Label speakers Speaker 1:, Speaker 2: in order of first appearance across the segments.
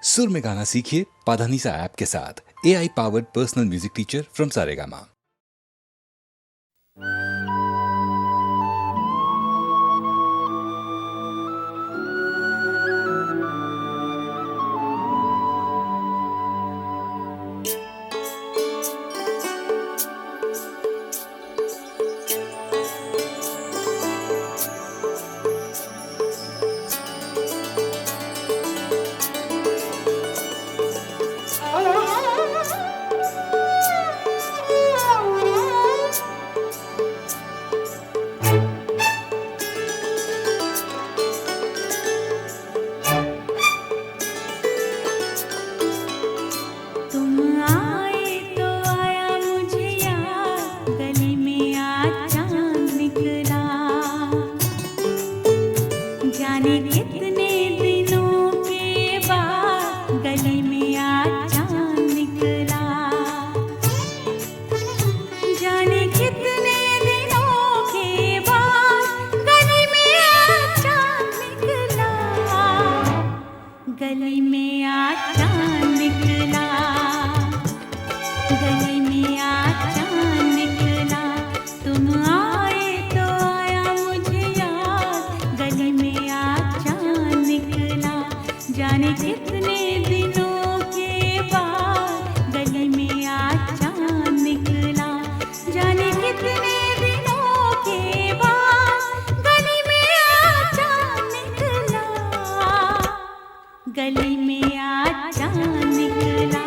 Speaker 1: सुर में गाना सीखिए पाधानीसा ऐप के साथ। AI powered personal music teacher from Saregama.
Speaker 2: गली में आज चांद निकला, गली में आज चांद निकला। तुम आए तो आया मुझे याद, गली में आज चांद निकला। जाने कितने दिनों के बाद गली में आज चांद निकला। जाने कितने दिनों के बाद गली में आज चांद निकला। गली में आज चांद निकला,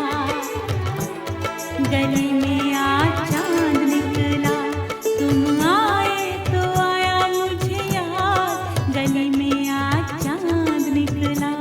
Speaker 2: गली में आज चांद निकला। तुम आए तो आया मुझे याद, गली में आज चांद निकला।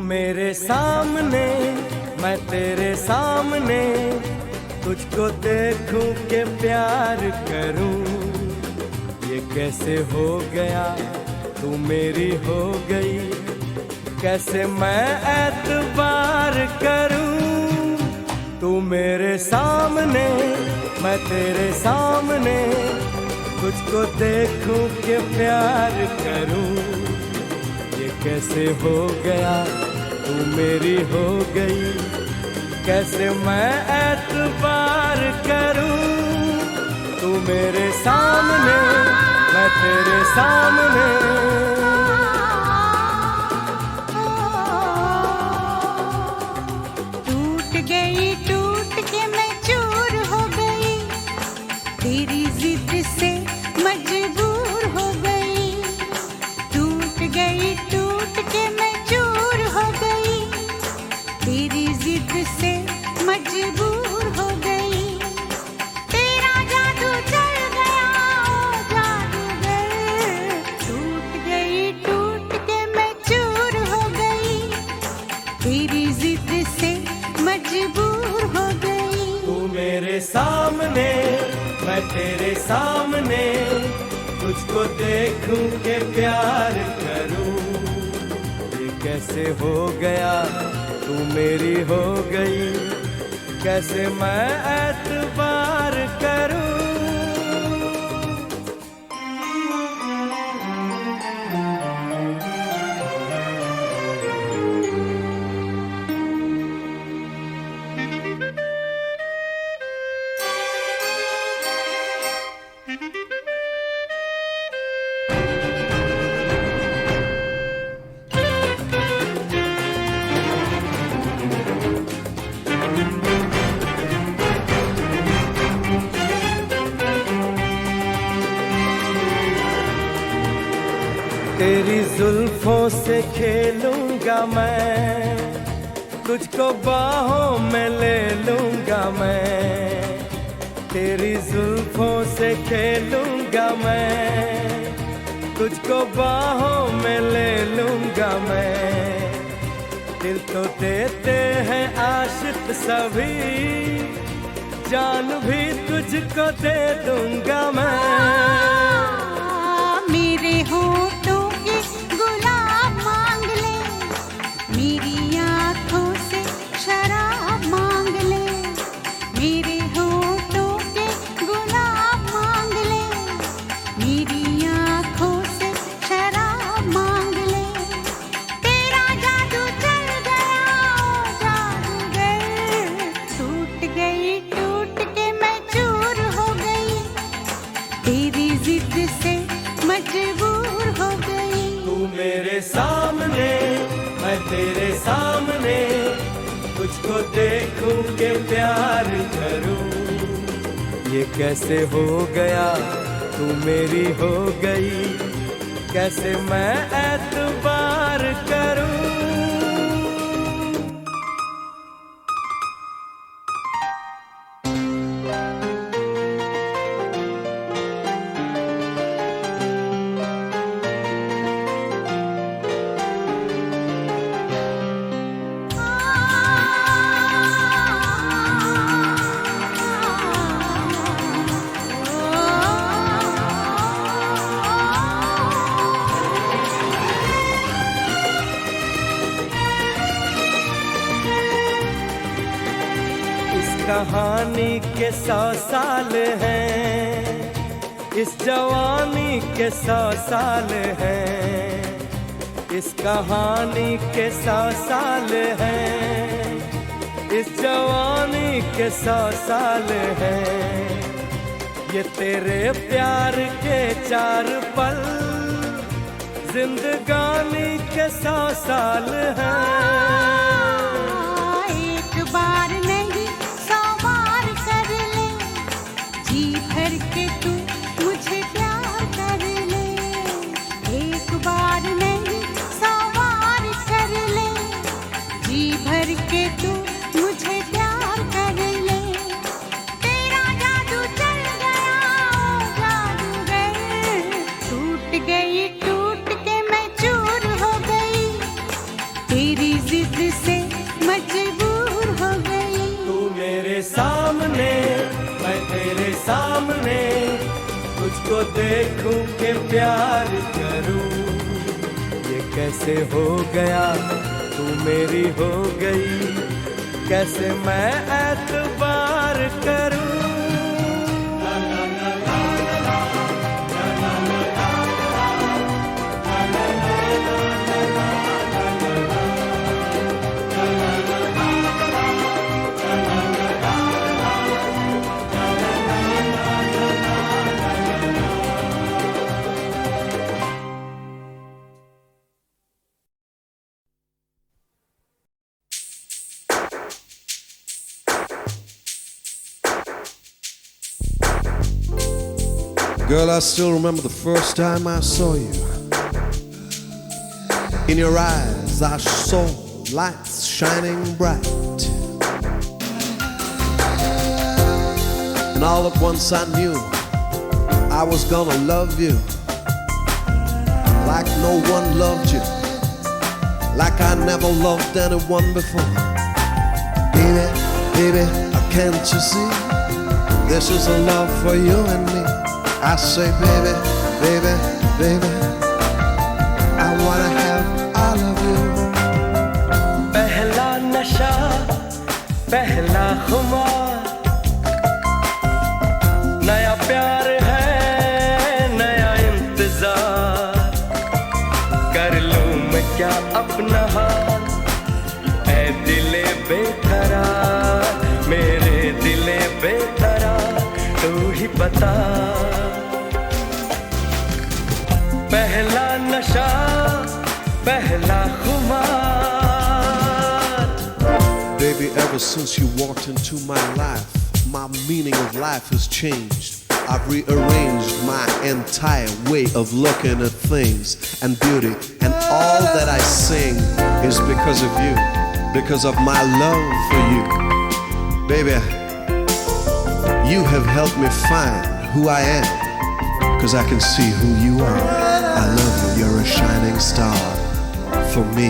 Speaker 3: मेरे सामने मैं तेरे सामने, तुझको देखूं के प्यार करूं। ये कैसे हो गया तू मेरी हो गई, कैसे मैं एतबार करूं। तू मेरे सामने मैं तेरे सामने, तुझको देखूं के प्यार करूं। ये कैसे हो गया तू मेरी हो गई, कैसे मैं एतबार करूं। तू मेरे सामने मैं तेरे सामने।
Speaker 2: टूट के मैं चूर हो गई, तेरी जिद से मजबूर हो गई। टूट के मैं चूर हो गई, तेरी जिद से मजबूर हो गई। तेरा जादू चल गया ओ जादूगर। टूट के मैं चूर हो गई, तेरी जिद से मजबूर हो गई।
Speaker 3: तू मेरे सामने मैं तेरे सामने, तुझको देखूं के प्यार करूं। ये कैसे हो गया तू मेरी हो गई, कैसे मैं एतबार करूं। तेरी जुल्फों से खेलूंगा मैं, तुझको बाहों में ले लूंगा मैं। तेरी जुल्फों से खेलूंगा मैं, तुझको बाहों में ले लूंगा मैं। दिल तो देते हैं आशिक सभी, जान भी तुझको दे दूंगा मैं।
Speaker 2: मेरे होठों के गुलाब मांग ले, मेरी आँखों से शराब मांग ले। मेरे होठों के गुलाब मांग ले, मेरी आँखों से शराब मांग ले। तेरा जादू चल गया ओ जादूगर। टूट के मैं चूर हो गई, तेरी जिद से मजबूर हो गई।
Speaker 3: तू मेरे सामने मैं तेरे सामने, तुझको देखूं के प्यार करूं। ये कैसे हो गया तू मेरी हो गई, कैसे मैं एतबार करूं। कहानी के 100 साल हैं, इस जवानी के 100 साल हैं। इस कहानी के 100 साल हैं, इस जवानी के 100 साल हैं। ये तेरे प्यार के 4 पल, जिंदगानी के 100 साल हैं।
Speaker 2: एक बार नहीं 100 बार कर ले, जी भर के तू मुझे प्यार कर ले। एक बार नहीं 100 बार कर ले, जी भर के तू मुझे प्यार कर ले। तेरा जादू चल गया ओ जादूगर। टूट के मैं चूर हो गई, तेरी जिद
Speaker 3: सामने, तुझको देखूं के प्यार करूं। ये कैसे हो गया, तू मेरी हो गई, कैसे मैं एतबार करूं।
Speaker 4: Girl, I still remember the first time I saw you. In your eyes I saw lights shining bright, and all at once I knew I was gonna love you like no one loved you, like I never loved anyone before. Baby, baby, can't you see? This is a love for you and me. I say, baby, baby, baby, I wanna have all of you.
Speaker 3: पहला नशा, पहला खुमार, नया प्यार है, नया इंतजार। कर लूं मैं क्या अपना हाल, ऐ दिले बेकरार, मेरे दिले बेकरार, तू ही बता। पहला नशा, पहला खुमार।
Speaker 4: Baby, ever since you walked into my life, my meaning of life has changed. I've rearranged my entire way of looking at things and beauty, and all that I sing is because of you, because of my love for you. Baby, you have helped me find who I am, because I can see who you are. I love you, you're a shining star for me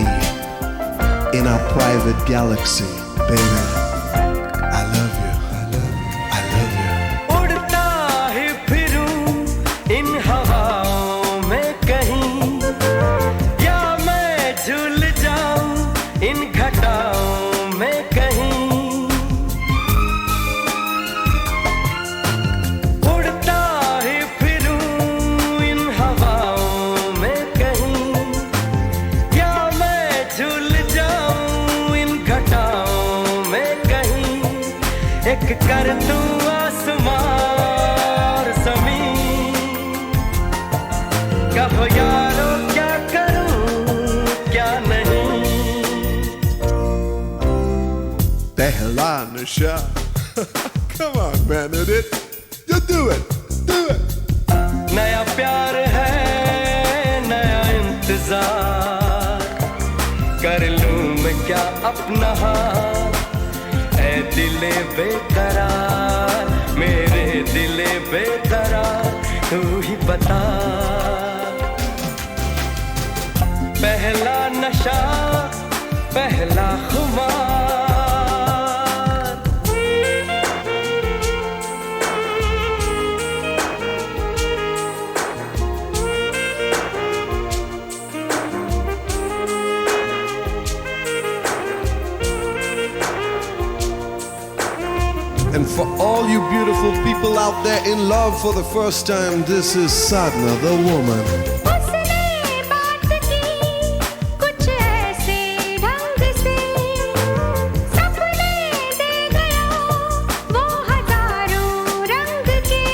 Speaker 4: in our private galaxy, baby. I love you, I love you, I love you.
Speaker 3: उड़ता ही फिरूं इन हवाओं में कहीं, या मैं झूल जाऊं इन घटाओं में कहीं। उड़ता ही फिरूं इन हवाओं में कहीं, या मैं झूल जाऊं इन घटाओं में कहीं। एक कर दूं आसमां और ज़मीन, कहो यारो क्या करूं क्या नहीं।
Speaker 4: पहला नशा. Come on, man, hit it. You do it, do it.
Speaker 3: नया प्यार है, नया इंतजार। कर लूं मैं क्या अपना हाल, ऐ दिले बेकरार, मेरे दिले बेकरार, तू ही बता। पहला नशा, पहला खुमार।
Speaker 4: And for all you beautiful people out there in love for the first time, this is Sadhna, the woman.
Speaker 2: उसने बात की कुछ ऐसे ढंग से, सपने दे गया वो हजारों रंग के।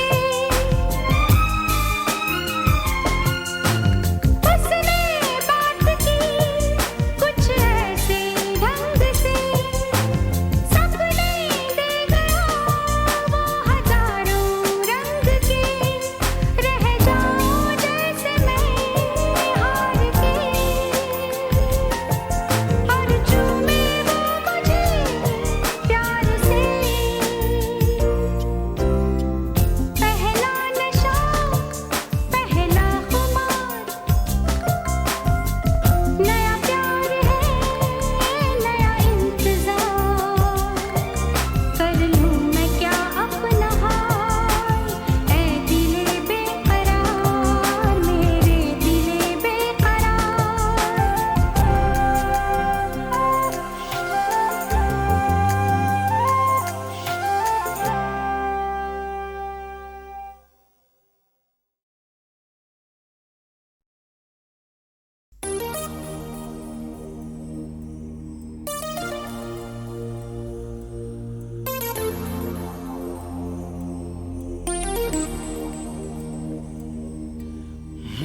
Speaker 2: उसने बात की कुछ ऐसे ढंग से, सपने दे गया वो हजारों रंग के। रह जाऊं जैसे मैं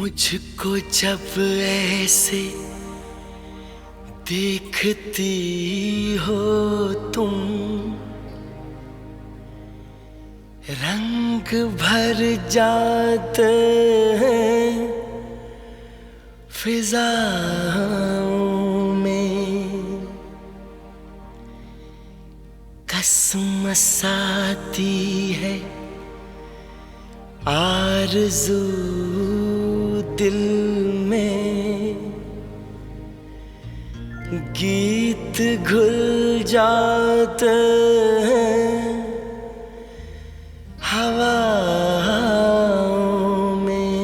Speaker 5: मुझको जब ऐसे देखती हो तुम, रंग भर जाते हैं फिजाओं में, कसमस आती है आरज़ू दिल में, गीत घुल जाते हैं हवाओं में।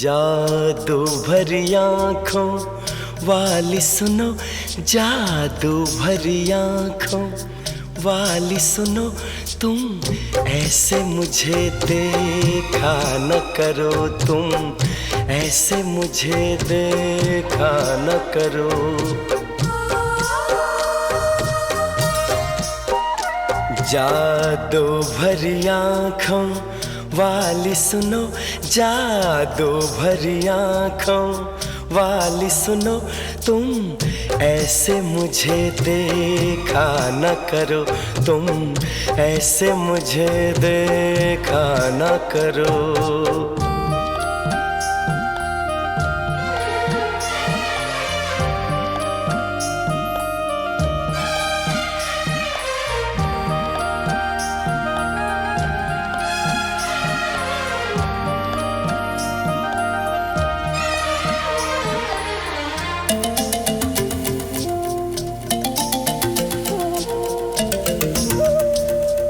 Speaker 5: जादू भरी आँखों वाली सुनो, जादू भरी आँखों वाली सुनो, तुम ऐसे मुझे देखा न करो, तुम ऐसे मुझे देखा न करो। जादू भरी आँखों वाली सुनो, जादू भरी आँखों वाली सुनो, तुम ऐसे मुझे देखा न करो, तुम ऐसे मुझे देखा न करो।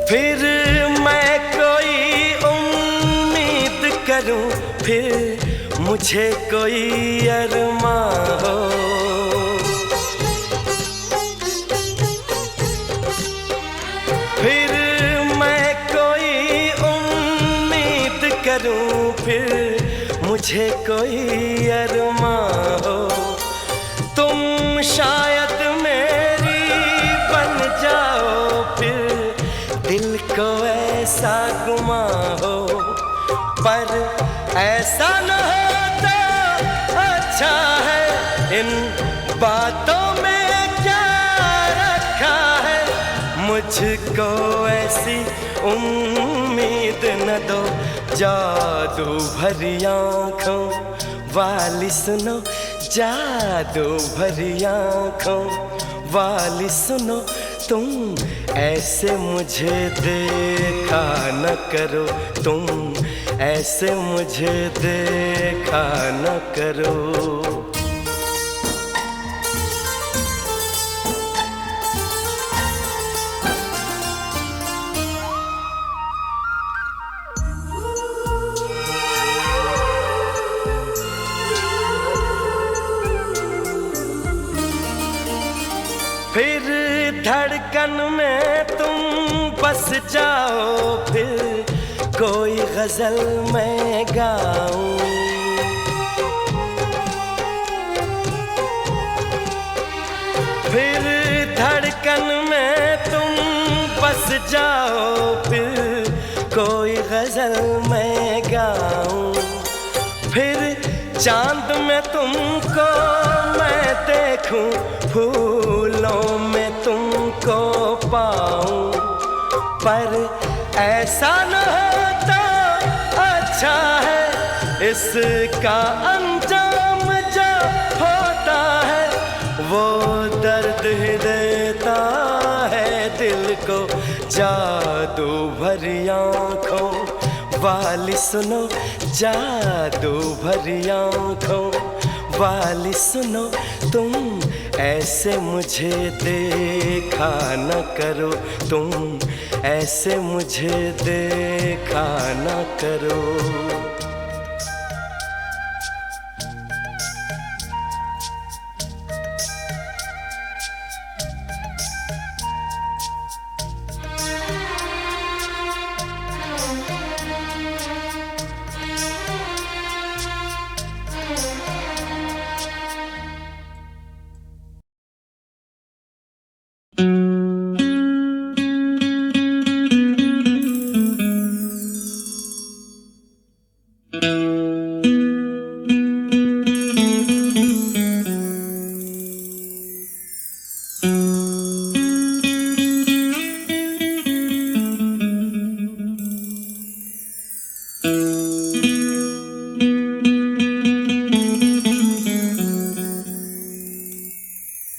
Speaker 5: फिर मैं कोई उम्मीद करूं, फिर मुझे कोई अरमां हो, फिर मैं कोई उम्मीद करूं, फिर मुझे कोई अरमां हो। तुम शायद मेरी बन जाओ, फिर दिल को ऐसा गुमा हो, पर ऐसा न हो तो अच्छा है। इन बातों में क्या रखा है, मुझको ऐसी उम्मीद न दो। जादू भरी आँखों वाली सुनो, जादू भरी आँखों वाली सुनो, तुम ऐसे मुझे देखा न करो, तुम ऐसे मुझे देखा न करो। फिर धड़कन में तुम बस जाओ, फिर कोई गजल मैं गाऊं, फिर धड़कन में तुम बस जाओ, फिर कोई गजल मैं गाऊं, फिर चांद में तुमको मैं देखूं, फूलों में तुमको पाऊं, पर ऐसा न होता अच्छा है। इसका अंजाम जो होता है, वो दर्द ही देता है दिल को। जादू भरी आँखों वाली सुनो, जादू भरी आँखों वाली सुनो, तुम ऐसे मुझे देखा न करो, तुम ऐसे मुझे देखा न करो।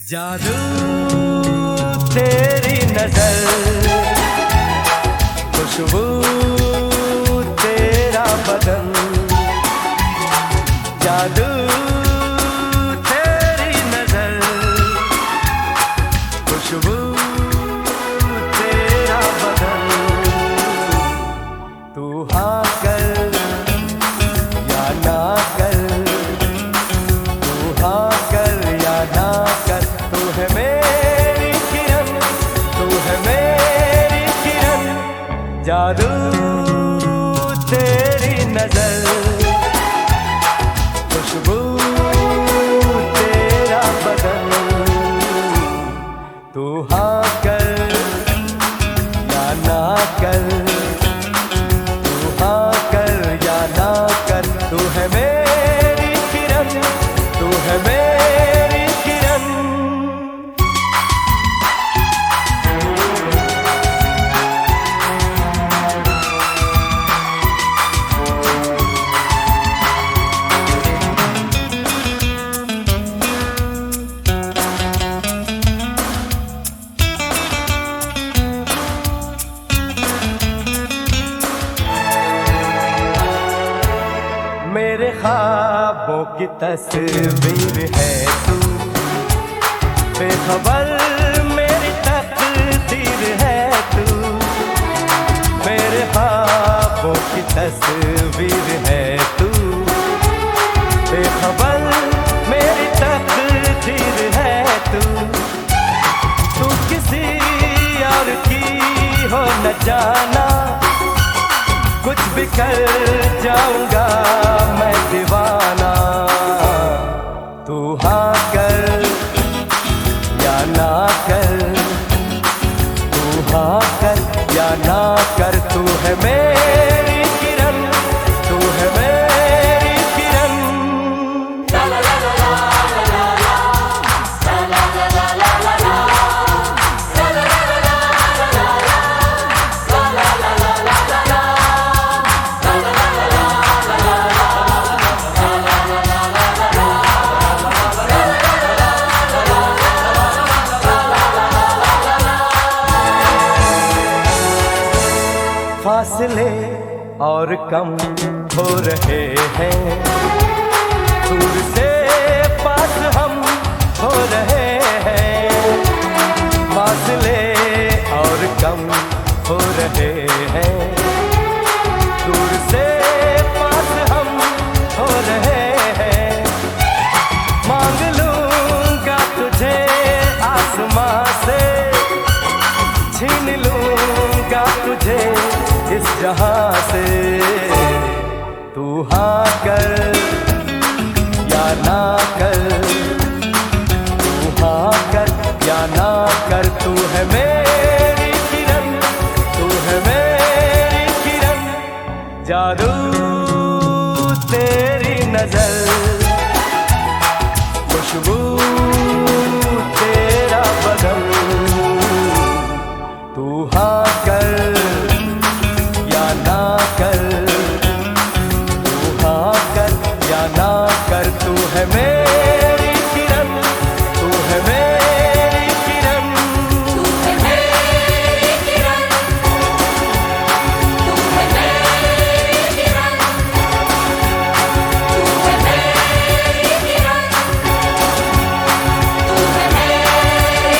Speaker 5: जादू तेरी नजर, खुशबू तेरा बदन, जादू तेरी नजर, खुशबू तेरा बदन। तू हाँ कर या ना कर, तू हाँ कर या ना कर, तू है मेरी किरण, तू है मेरी किरण। जादू तेरी नजर, खुशबू तेरा बदन। तू हाँ कर या ना कर, तू हाँ कर या ना कर, तू है मेरी किरण, तू है मेरी किरण। मेरे ख्वाबों की तस्वीर है तू, बेखबर मेरी तकदीर है तू। मेरे ख्वाबों की तस्वीर है तू, बेखबर मेरी तकदीर है तू। तू किसी और की हो न जाना, कुछ भी कर जाऊंगा मैं दीवाना। तू हाँ कर या ना कर, तू हाँ कर या ना कर, तू है मेरी किरण, तू है मेरी किरण। फासले और कम हो रहे हैं, दूर से पास हम हो रहे हैं। फासले और कम हो रहे हैं, दूर से पास हम हो रहे हैं। मांग लूंगा तुझे आसमां से, छीन लूंगा तुझे इस जहां से। तू हाँ कर या ना कर, तू हाँ कर या ना कर, तू है मेरी किरण, तू है मेरी किरण। जादू तेरी नजर, खुशबू तेरा बदन। तू हाँ कर या ना कर, तू हाँ कर या ना कर, तू है मेरी किरण, तू है मेरी किरण।
Speaker 2: तू है मेरी किरण, तू है मेरी किरण, तू है मेरी किरण, तू है मेरी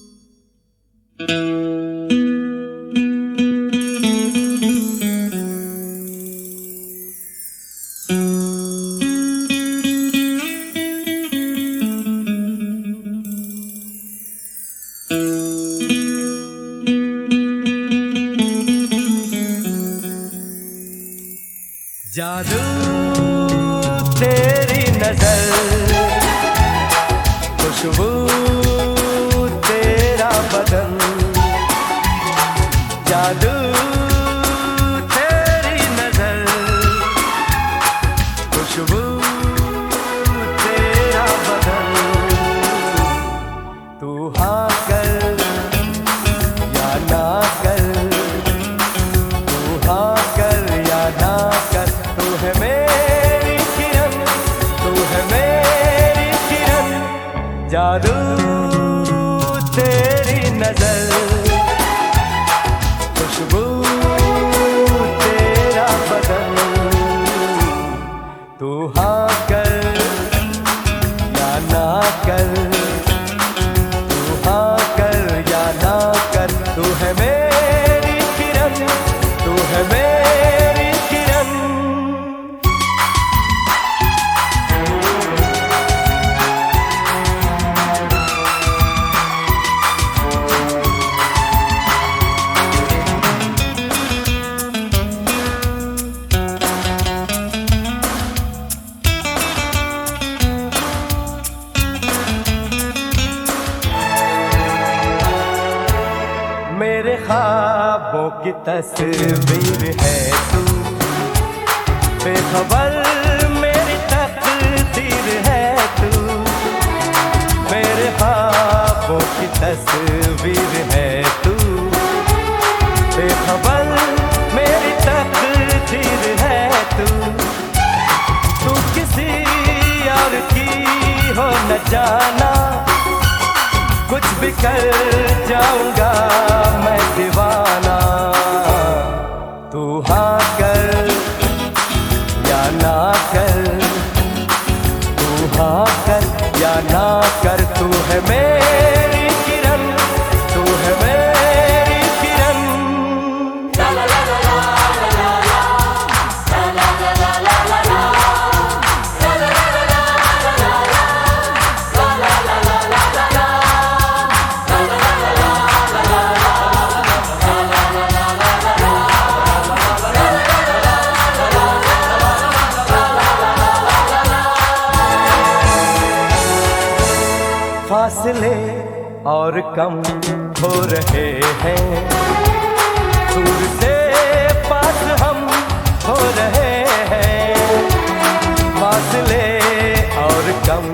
Speaker 2: किरण।
Speaker 5: जादू तेरी नजर, खुशबू तेरा बदन। जादू तेरी नजर, खुशबू तेरा बदन। तू हाँ कर या ना कर, तू हाँ कर या ना कर, तू है मेरी किरण, तू है मेरी किरण। मेरे ख्वाबों की तस्वीर है तू, बेखबर मेरी तकदीर है तू। मेरे ख्वाबों की तस्वीर है तू, बेखबर मेरी तकदीर है तू। तू किसी और की हो न जाना, कुछ भी कर जाऊंगा मैं दीवाना। तू हाँ कर या ना कर, तू हाँ कर या ना कर, तू है मेरी किरण, तू है मेरी किरण। फासले और कम हो रहे हैं, दूर से पास हम हो रहे हैं। फासले और कम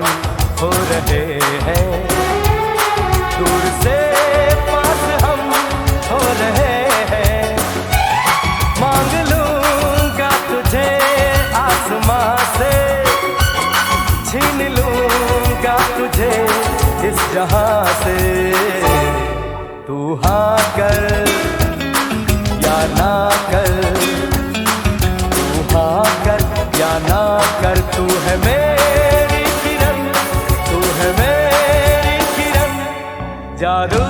Speaker 5: हो रहे हैं, दूर से पास हम हो रहे हैं। मांग लूंगा तुझे आसमां से, छीन लूंगा तुझे इस जहां से। तू हाँ कर या ना कर, तू हाँ कर या ना कर, तू है मेरी किरण, तू है मेरी किरण। जादू